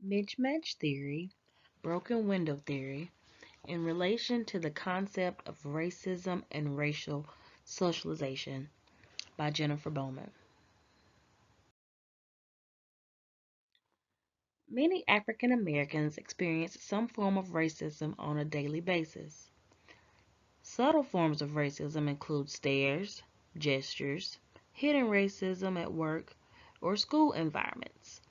Mismatch theory, broken window theory, in relation to the concept of racism and racial socialization by Jennifer Bowman. Many African Americans experience some form of racism on a daily basis. Subtle forms of racism include stares, gestures, hidden racism at work or school environments.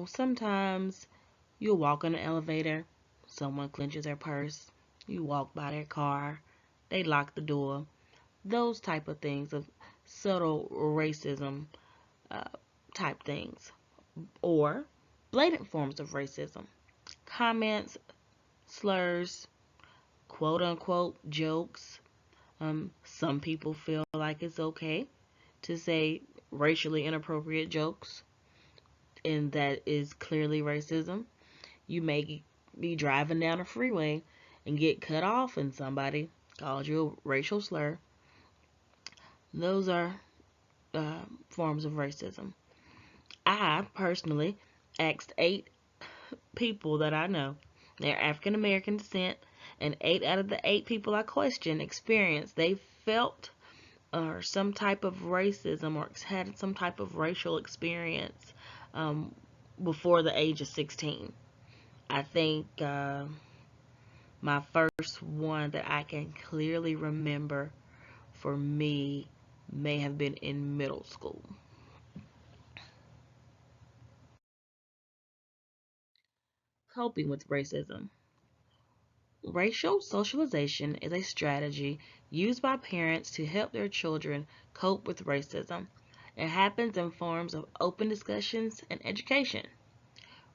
Sometimes you'll walk in an elevator, someone clenches their purse, you walk by their car, they lock the door. Those type of things of subtle racism uh, type things. Or blatant forms of racism. Comments, slurs, quote unquote jokes. Some people feel like it's okay to say racially inappropriate jokes, and that is clearly racism. You may be driving down a freeway and get cut off, and somebody calls you a racial slur. Those are forms of racism. I personally asked 8 people that I know, they're African American descent, and 8 out of the 8 people I questioned experienced they felt or some type of racism or had some type of racial experience um, before the age of 16. I think my first one that I can clearly remember for me may have been in middle school. Coping with racism. Racial socialization is a strategy used by parents to help their children cope with racism. It happens in forms of open discussions and education.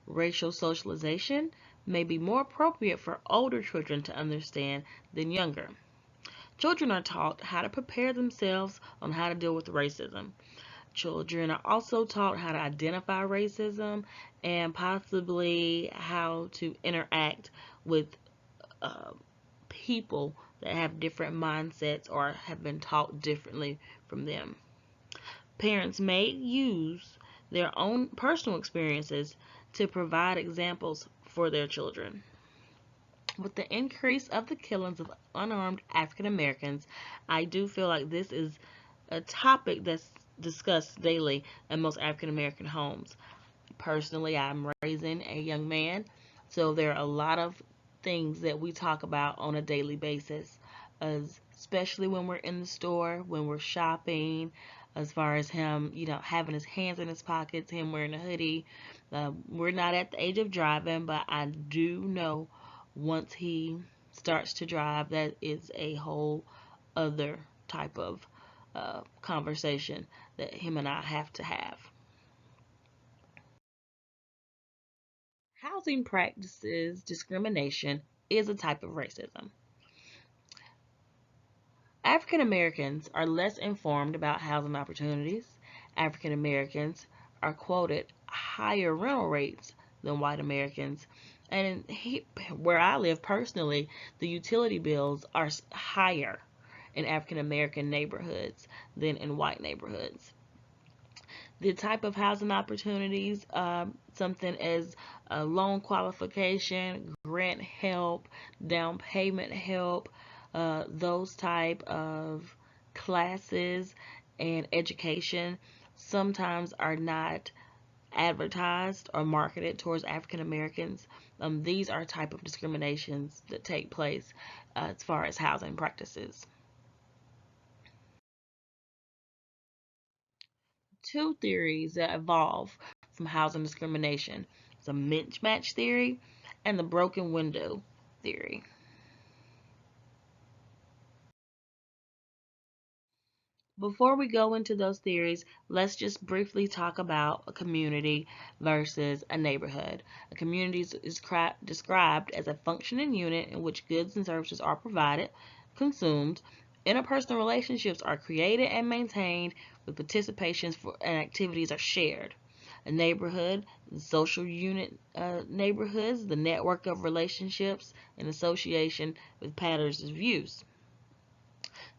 Racial socialization may be more appropriate for older children to understand than younger. Children are taught how to prepare themselves on how to deal with racism. Children are also taught how to identify racism and possibly how to interact with uh, people that have different mindsets or have been taught differently from them. Parents may use their own personal experiences to provide examples for their children. With the increase of the killings of unarmed African Americans, I do feel like this is a topic that's discussed daily in most African American homes. Personally, I'm raising a young man, so there are a lot of things that we talk about on a daily basis, especially when we're in the store, when we're shopping, as far as him, having his hands in his pockets, him wearing a hoodie. We're not at the age of driving, but I do know once he starts to drive, that is a whole other type of conversation that him and I have to have. Housing practices discrimination is a type of racism. African Americans are less informed about housing opportunities. African Americans are quoted higher rental rates than white Americans. And where I live personally, the utility bills are higher in African American neighborhoods than in white neighborhoods. The type of housing opportunities, something as loan qualification, grant help, down payment help, those type of classes and education sometimes are not advertised or marketed towards African Americans. These are type of discriminations that take place as far as housing practices. Two theories that evolve from housing discrimination: the mismatch theory and the broken window theory. Before we go into those theories, let's just briefly talk about a community versus a neighborhood. A community is described as a functioning unit in which goods and services are provided, consumed, interpersonal relationships are created and maintained, with participations and activities are shared. A neighborhood, the social unit neighborhoods, the network of relationships and association with patterns of use.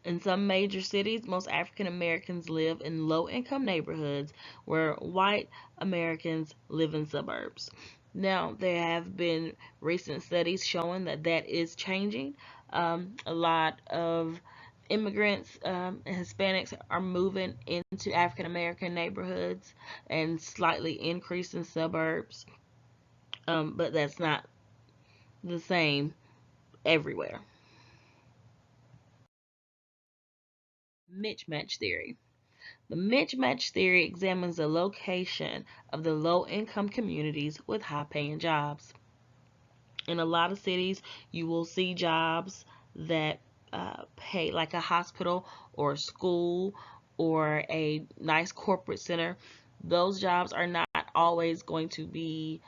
In some major cities, most African Americans live in low income neighborhoods where white Americans live in suburbs. Now, there have been recent studies showing that that is changing. A lot of immigrants and Hispanics are moving into African American neighborhoods and slightly increasing suburbs, but that's not the same everywhere. Mismatch theory. The mismatch theory examines the location of the low income communities with high paying jobs. In a lot of cities, you will see jobs that pay, like a hospital or a school or a nice corporate center. Those jobs are not always going to be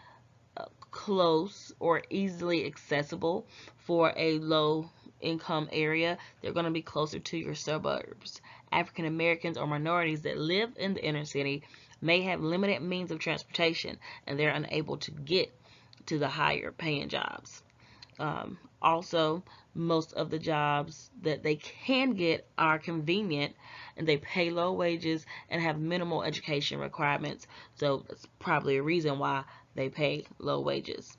close or easily accessible for a low income area. They're going to be closer to your suburbs. African Americans or minorities that live in the inner city may have limited means of transportation and they're unable to get to the higher paying jobs. Also, most of the jobs that they can get are convenient and they pay low wages and have minimal education requirements. So that's probably a reason why they pay low wages.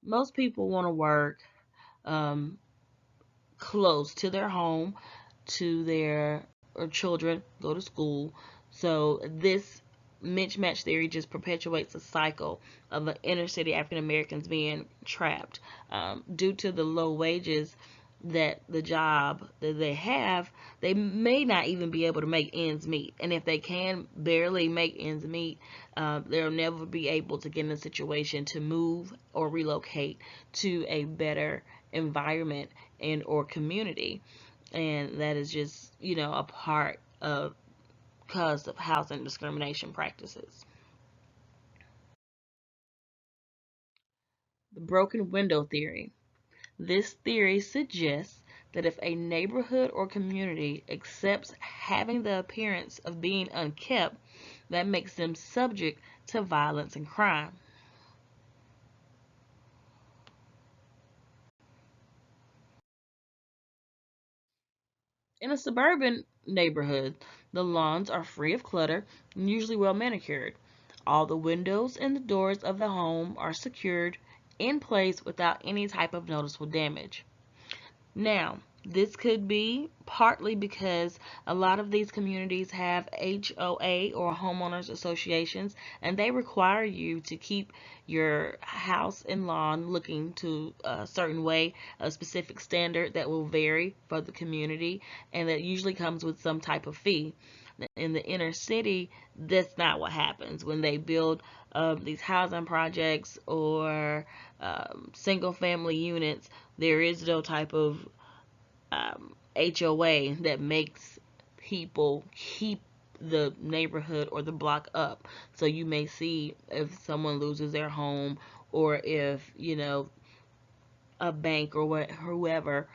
Most people want to work um, close to their home, to their or children go to school. So this mismatch theory just perpetuates a cycle of the inner city African Americans being trapped due to the low wages that the job that they have. They may not even be able to make ends meet, and if they can barely make ends meet, they'll never be able to get in a situation to move or relocate to a better environment and or community. And that is just, a part of because of housing discrimination practices. The broken window theory. This theory suggests that if a neighborhood or community accepts having the appearance of being unkept, that makes them subject to violence and crime. In a suburban neighborhood, the lawns are free of clutter and usually well manicured. All the windows and the doors of the home are secured in place without any type of noticeable damage. Now, this could be partly because a lot of these communities have HOA or homeowners associations, and they require you to keep your house and lawn looking to a certain way, a specific standard that will vary for the community, and that usually comes with some type of fee. In the inner city, that's not what happens when they build these housing projects or single family units. There is no type of HOA that makes people keep the neighborhood or the block up. So you may see if someone loses their home, or if, a bank or whoever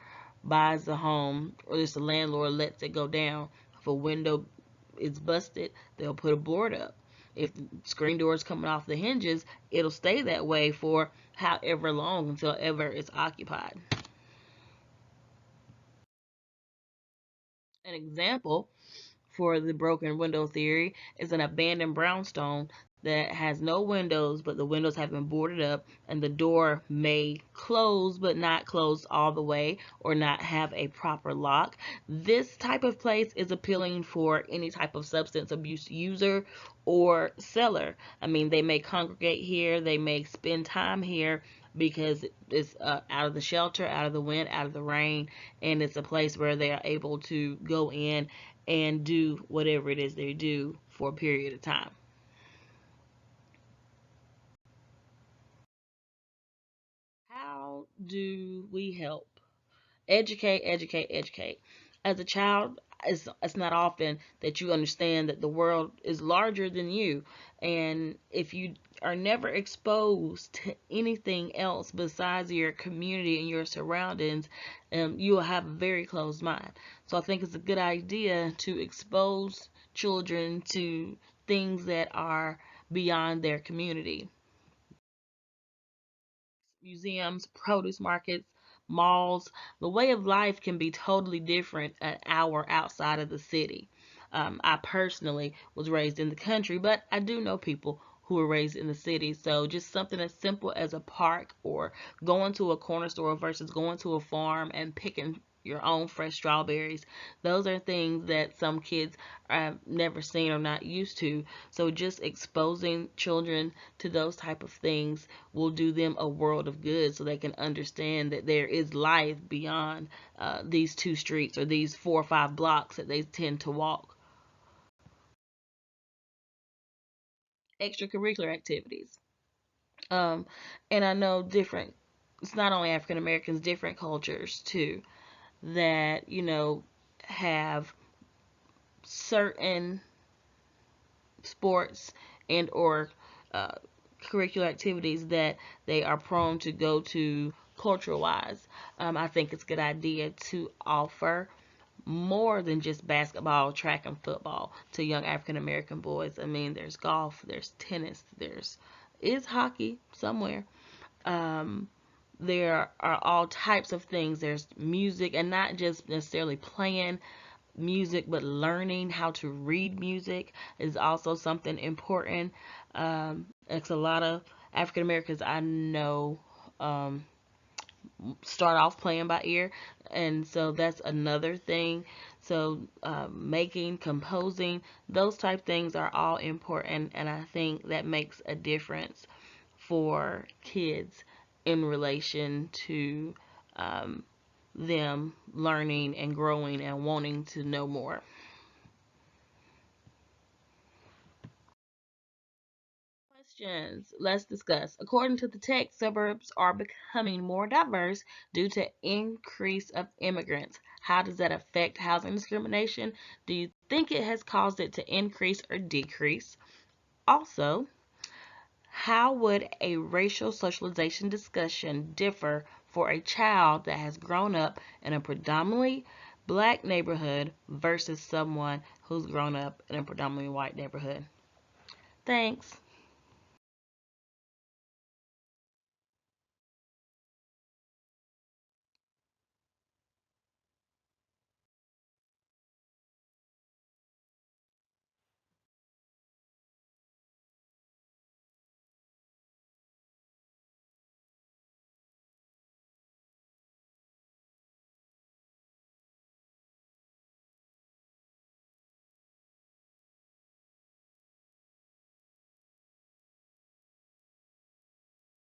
buys the home, or just the landlord lets it go down. If a window is busted, they'll put a board up. If the screen door is coming off the hinges, it'll stay that way for however long until ever it's occupied. An example for the broken window theory is an abandoned brownstone that has no windows, but the windows have been boarded up, and the door may close but not close all the way or not have a proper lock. This type of place is appealing for any type of substance abuse user or seller. I mean, they may congregate here, they may spend time here because it's out of the shelter, out of the wind, out of the rain, and it's a place where they are able to go in and do whatever it is they do for a period of time. How do we help? Educate, educate, educate. As a child, it's not often that you understand that the world is larger than you. And if you are never exposed to anything else besides your community and your surroundings, you will have a very closed mind. So I think it's a good idea to expose children to things that are beyond their community. Museums, produce markets, malls. The way of life can be totally different an hour outside of the city. I personally was raised in the country, but I do know people who were raised in the city. So just something as simple as a park or going to a corner store versus going to a farm and picking your own fresh strawberries. Those are things that some kids have never seen or not used to. So just exposing children to those type of things will do them a world of good so they can understand that there is life beyond these two streets or these 4 or 5 blocks that they tend to walk. Extracurricular activities. Um, and I know different, it's not only African Americans, different cultures too, that, have certain sports and or uh, curricular activities that they are prone to go to cultural wise. I think it's a good idea to offer more than just basketball, track, and football to young African American boys. I mean, there's golf, there's tennis, there's is hockey somewhere. Um, there are all types of things. There's music, and not just necessarily playing music, but learning how to read music is also something important. It's a lot of African Americans I know um, start off playing by ear, and so that's another thing. So making, composing, those type things are all important, and I think that makes a difference for kids in relation to um, them learning and growing and wanting to know more. Questions. Let's discuss. According to the text, suburbs are becoming more diverse due to increase of immigrants. How does that affect housing discrimination? Do you think it has caused it to increase or decrease? Also, how would a racial socialization discussion differ for a child that has grown up in a predominantly black neighborhood versus someone who's grown up in a predominantly white neighborhood? Thanks.